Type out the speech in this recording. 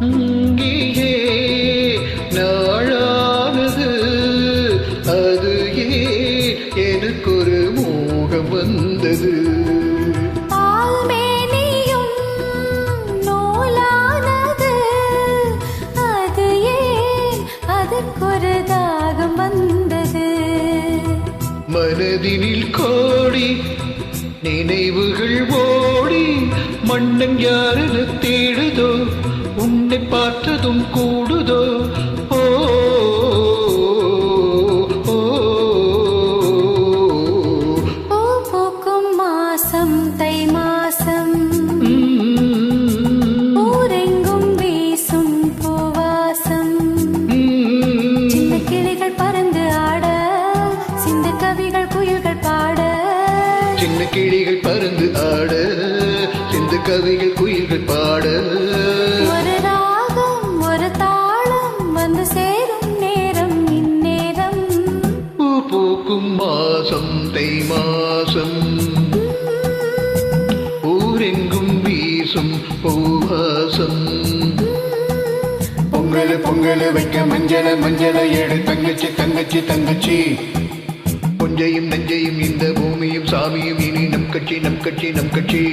இங்கே நாளானது அது எனக்கு ஒரு மோகம் வந்தது. மனதினில் கோடி நினைவுகள் ஓடி மன்னன் யாரென தேடுதோ உன்னை பார்த்ததும் கூடுதோ. ஓ பூக்கும் மாசம் தை மாசம் ஊரெங்கும் வீசும் பூவாசம் சின்ன கிளிகள் பறந்து ஆட சிந்த கவிகள் குயில்கள் பாட சின்ன கிளிகள் பறந்து ஆட சிந்து கவிகள் குயில்கள் பாட ஒரு ராகம் ஒரு தாளம் வந்து சேரும் நேரம் இந்நேரம். பூ பூக்கும் மாசம் தை மாசம் ஊரெங்கும் வீசும் பூவாசம். பொங்கல பொங்கல வைக்க மஞ்சள மஞ்சள எடு தங்கச்சி தங்கச்சி தங்கச்சி. கொஞ்சையும் நஞ்சையும் இந்த பூமியும் சாமியும் இனி நம் கட்சி நம் கட்சி நம் கட்சி.